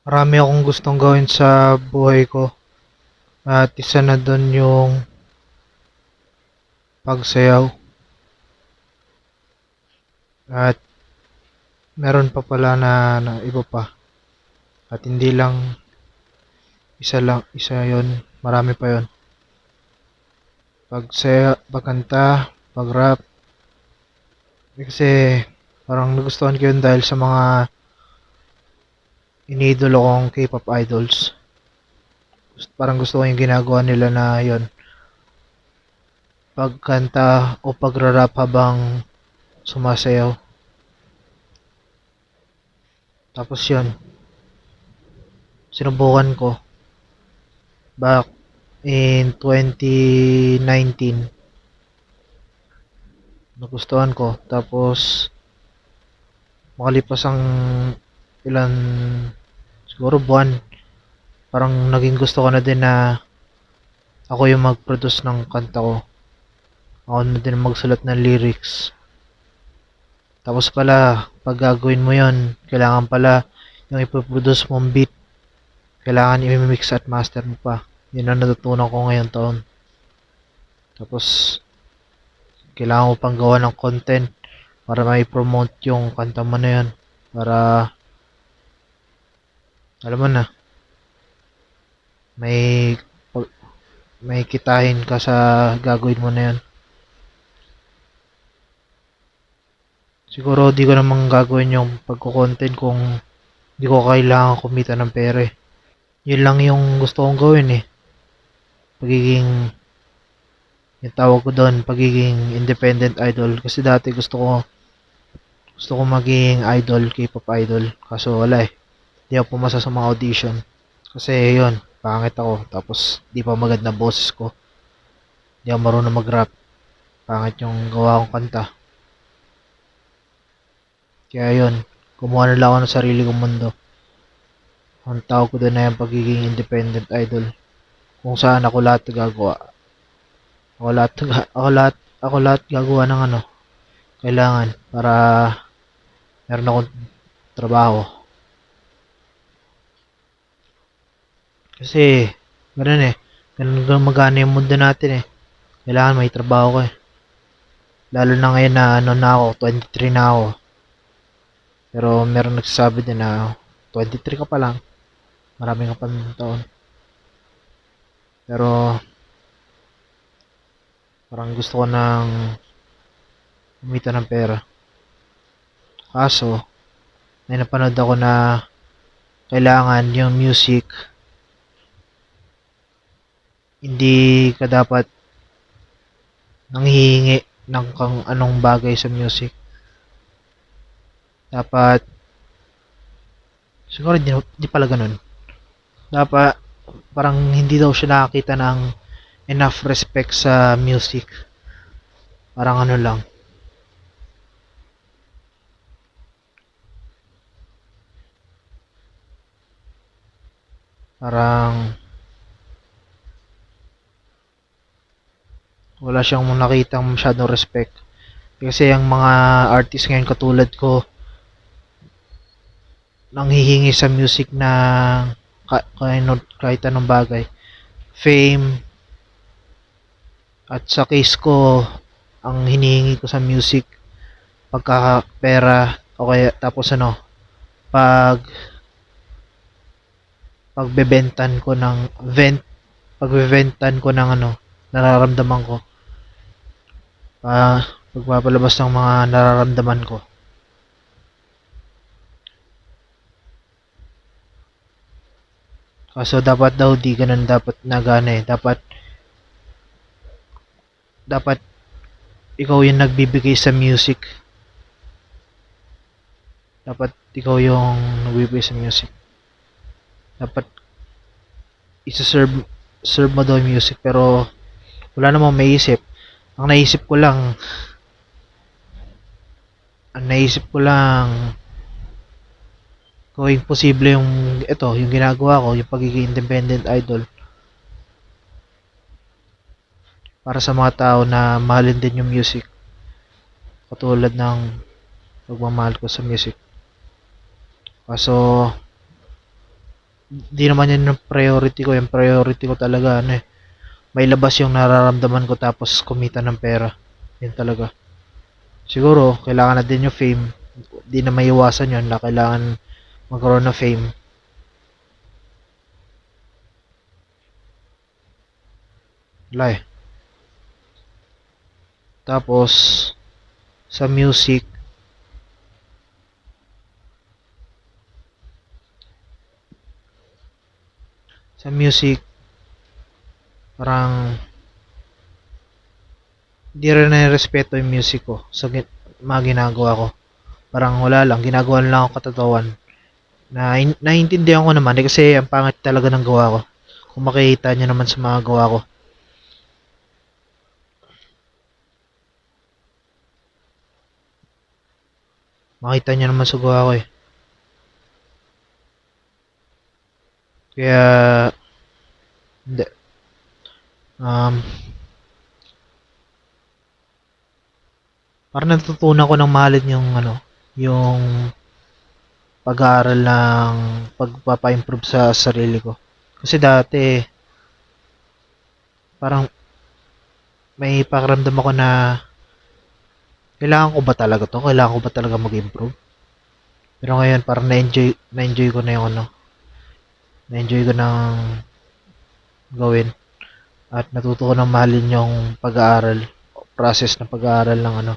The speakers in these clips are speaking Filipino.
Marami akong gustong gawin sa buhay ko at isa na dun yung pagsayaw at meron pa pala na iba pa at hindi lang isa yon, marami pa yon. Pagkanta, pag-rap, kasi parang nagustuhan ko yun dahil sa mga inidolo kong K-pop idols. Parang gusto ko yung ginagawa nila na yon, pagkanta o pag-rap habang sumasayaw. Tapos yun, sinubukan ko back in 2019. Nagustuhan ko. Tapos, makalipas ang ilan, siguro buwan, parang naging gusto ko na din na ako yung mag-produce ng kanta ko. Ako na din magsulat ng lyrics. Tapos pala, pag gagawin mo yon, kailangan pala yung ipoproduce mong beat, kailangan i-mix at master mo pa. Yun ang natutunan ko ngayon taon. Tapos, kailangan mo pang gawa ng content para mai-promote yung kanta mo na yun. Para, alam mo na, may may kitahin ka sa gagawin mo na yun. Siguro di ko namang gagawin yung pagko-content kung di ko kailangan kumita ng pera eh. Yun lang yung gusto kong gawin eh. Pagiging, yung tawag ko doon, pagiging independent idol. Kasi dati gusto ko maging idol, K-pop idol. Kaso wala eh. Di ako pumasa sa mga audition. Kasi yun, pangit ako. Tapos di pa maganda boses ko. Di ako marunong mag-rap. Pangit yung gawa kong kanta. Kaya yun, kumuha na lang ako ng sarili kong mundo. Ang tawag ko doon na yung pagiging independent idol. Kung saan ako lahat gagawa. Ako lahat gagawa ng ano, kailangan para meron akong trabaho. Kasi, ganun eh. Ganun magana yung mundo natin eh. Kailangan may trabaho ko eh. Lalo na ngayon na ano na ako, 23 na ako. Pero meron nagsasabi din na 23 ka pa lang. Marami ka pa taon. Pero parang gusto ko nang kumita ng pera. Kaso, may napanood ako na kailangan yung music, hindi ka dapat nanghihingi ng kang anong bagay sa music. Dapat, siguro hindi pala ganun. Dapat, parang hindi daw siya nakakita ng enough respect sa music. Parang ano lang, parang wala siyang nakitang masyadong respect. Kasi ang mga artist ngayon katulad ko, nanghihingi sa music na kahit anong bagay. Fame, at sa case ko, ang hinihingi ko sa music, pagkakapera, o kaya tapos ano, pag pagbebentan ko ng vent, pagbebentan ko ng ano, nararamdaman ko. Pagpapalabas ng mga nararamdaman ko. Kaso dapat daw di ganun dapat nagana eh. Dapat ikaw yung nagbibigay sa music. Dapat ikaw yung nagbibigay sa music. Dapat serve mo daw yung music pero wala namang maisip. Ang naisip ko lang, ang naisip ko lang gawing posible yung ito, yung ginagawa ko, yung pagiging independent idol para sa mga tao na mahalin din yung music. Katulad ng pagmamahal ko sa music. Kaso di naman yan yung priority ko. Yung priority ko talaga, ano eh, may labas yung nararamdaman ko tapos kumita ng pera. Yun talaga. Siguro, kailangan na din yung fame. Di na maiwasan yun na kailangan magkaroon ng fame. Wala eh. Tapos, sa music, sa music, parang di rin na-respeto yung music ko sa mga ginagawa ko. Parang wala lang, ginagawa lang ako katotohan. Naiintindihan ko naman kasi ang pangit talaga ng gawa ko. Kung makikita niyo naman sa mga gawa ko. Makita niyo naman sa gawa ko eh. Kaya, hindi. Um, Parang natutunan ko ng mahalin yung ano, yung pag-aaral ng pagpapa-improve sa sarili ko. Kasi dati, parang may pakiramdam ako na kailangan ko ba talaga to? Kailangan ko ba talaga mag-improve? Pero ngayon, parang na-enjoy ko na yung ano, na-enjoy ko nang gawin. At natuto ko ng mahalin yung pag-aaral, process ng pag-aaral ng ano.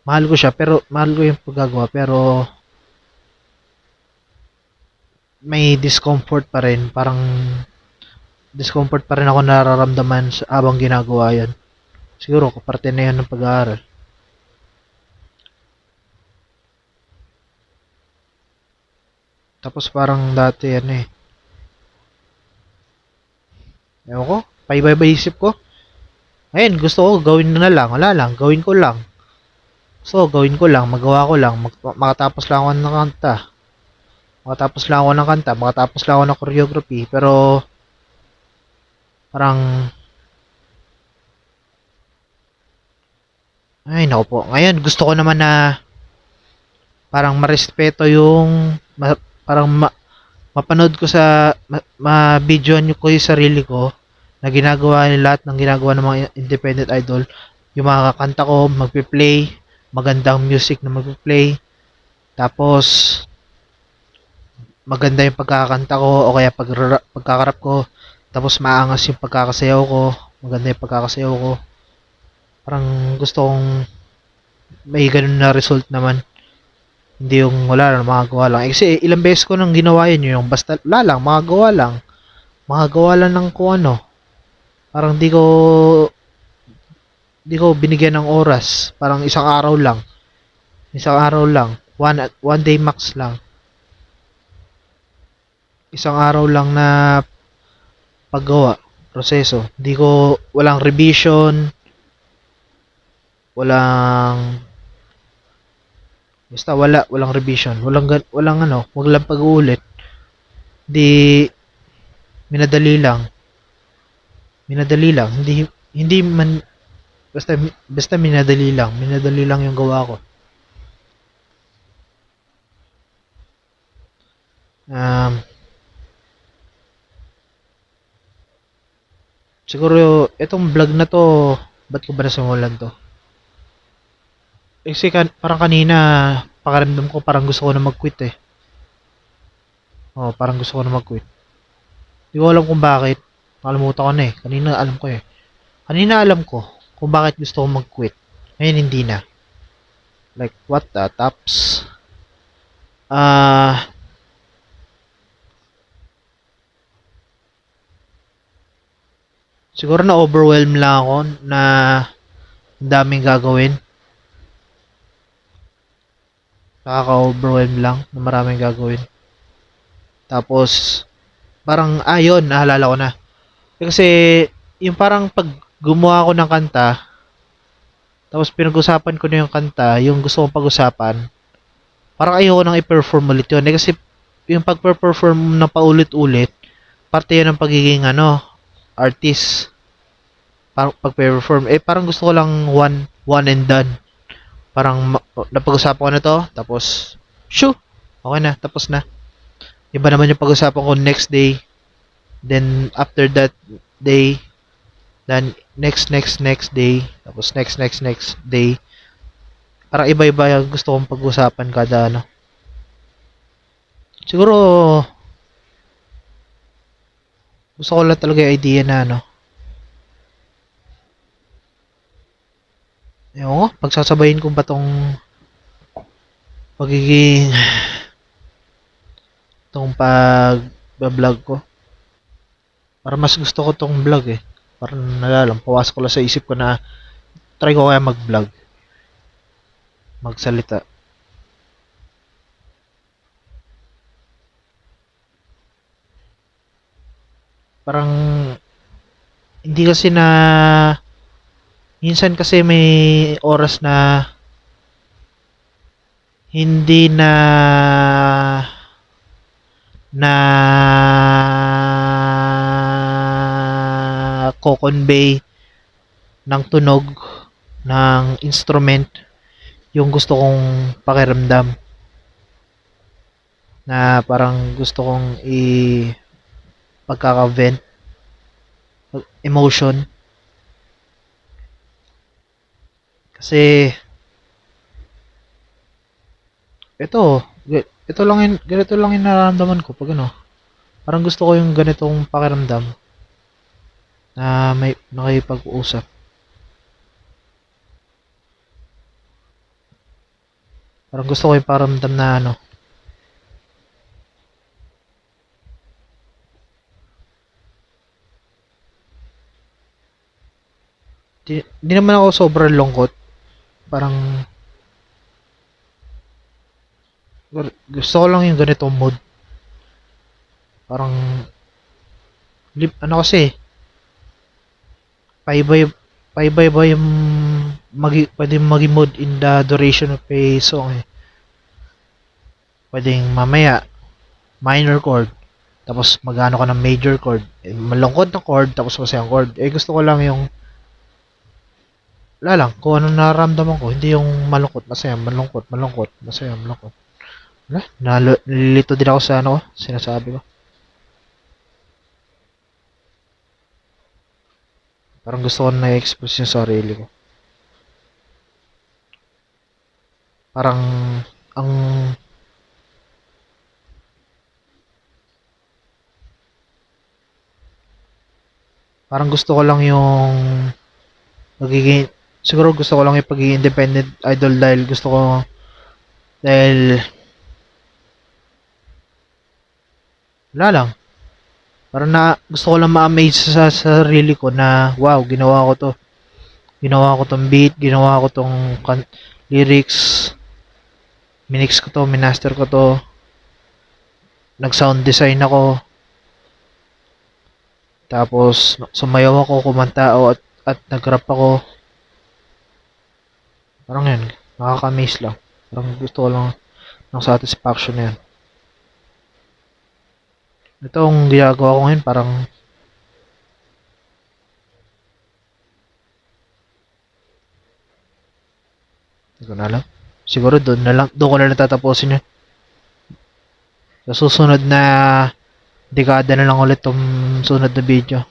Mahal ko siya, pero mahal ko yung paggagawa, pero may discomfort pa rin. Parang discomfort pa rin ako nararamdaman habang ginagawa yan. Siguro, kaparte na yan ng pag-aaral. Tapos parang dati yan eh. Ewan ko, paiba-iba isip ko. Ayun, gusto ko gawin na lang. Wala lang, gawin ko lang. So, gawin ko lang, magawa ko lang. Makatapos lang ako ng kanta. Makatapos lang ako ng kanta. Makatapos lang ako ng choreography. Pero, parang, ay, naku po. Ngayon, gusto ko naman na parang marespeto yung, parang mapanood ko sa, ma-videoan ko yung sarili ko na ginagawa yung lahat ng ginagawa ng mga independent idol. Yung mga kakanta ko, magpe-play, magandang music na magpe-play. Tapos, maganda yung pagkakanta ko o kaya pagkakarap ko. Tapos, maangas yung pagkakasayaw ko. Maganda yung pagkakasayaw ko. Parang gusto kong may ganun na result naman. Hindi yung wala lang, makagawa lang. Eh, kasi ilang beses ko nang ginawa yun, yung basta wala lang, makagawa lang. Makagawa lang ng kung ano. Parang di ko binigyan ng oras. Parang isang araw lang. Isang araw lang. One day max lang. Isang araw lang na paggawa. Proseso. Di ko, walang revision. Walang, basta walang revision. Walang ano, wag lang pag-uulit. Di, minadali lang. Minadali lang. Hindi man, basta minadali lang. Minadali lang yung gawa ko. Um, Siguro, itong vlog na to, ba't ko ba nasimulan to? Kasi parang kanina, pakiramdam ko parang gusto ko na mag-quit eh. Oh, parang gusto ko na mag-quit. Hindi ko alam kung bakit. Nakalimutan ko na eh. Kanina alam ko eh. Kanina alam ko kung bakit gusto ko mag-quit. Ngayon hindi na. Like, what the tops? Ah, siguro na overwhelm lang ako na ang daming gagawin. Nakaka-overwhelm lang na maraming gagawin. Tapos, parang, yun, nahalala ko na. Kasi, yung parang pag gumawa ako ng kanta, tapos pinag-usapan ko na yung kanta, yung gusto kong pag-usapan, parang ayoko nang i-perform ulit yun. Kasi, yung pag-perform na paulit-ulit, parte yun ng pagiging, artist. Parang pag-perform. Parang gusto ko lang one and done. Parang napag-usapan ko na to, tapos, shoo! Okay na, tapos na. Iba naman yung pag-usapan ko next day, then after that day, then next day, tapos next day. Parang iba-iba yung gusto kong pag-usapan kada ano. Siguro, gusto ko lang talaga yung idea na ano. Ewan ko, pagsasabayin ko ba tong pagiging, tong pag-vlog ko. Para mas gusto ko tong vlog eh. Parang nalalang, pawas ko lang sa isip ko na try ko kaya mag-vlog, magsalita. Parang, hindi kasi na, minsan kasi may oras na hindi na ko-convey ng tunog ng instrument yung gusto kong pakiramdam, na parang gusto kong pagkaka-vent emotion. Kasi ito, ganito lang yung nararamdaman ko pag ano. Parang gusto ko yung ganitong pakiramdam na may nakipag-usap. Parang gusto ko yung pakiramdam na ano. Di naman ako sobrang lungkot. Parang gusto ko lang yung ganitong mood. Parang ano kasi, paiba paiba yung pwede maging mood in the duration of a song eh. Pwedeng mamaya minor chord, tapos magano ka ng major chord, malungkot na chord, tapos masayang chord. Gusto ko lang yung wala lang, kung anong nararamdaman ko, hindi yung malungkot, masaya, malungkot, malungkot, masaya, malungkot. Wala, nalilito din ako sa ano, sinasabi ko. Parang gusto ko na-express yung sarili ko. Parang, ang, parang gusto ko lang yung magiging, siguro gusto ko lang yung pagiging independent idol dahil gusto ko, dahil, wala lang, parang gusto ko lang ma-amaze sa sarili ko na, wow, ginawa ko to. Ginawa ko tong beat, ginawa ko tong lyrics, minix ko to, minaster ko to, nag-sound design ako, tapos sumayaw ako, kumanta ako, at nag-rap ako. Parang yan, nakaka-amaze lang. Parang gusto ko lang ng satisfaction na yan. Itong ginagawa ko ngayon, parang hindi ko na alam. Siguro doon ko na lang tatapusin yun. Sa susunod na dekada na lang ulit tong sunod na video.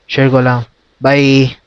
Share ko lang. Bye!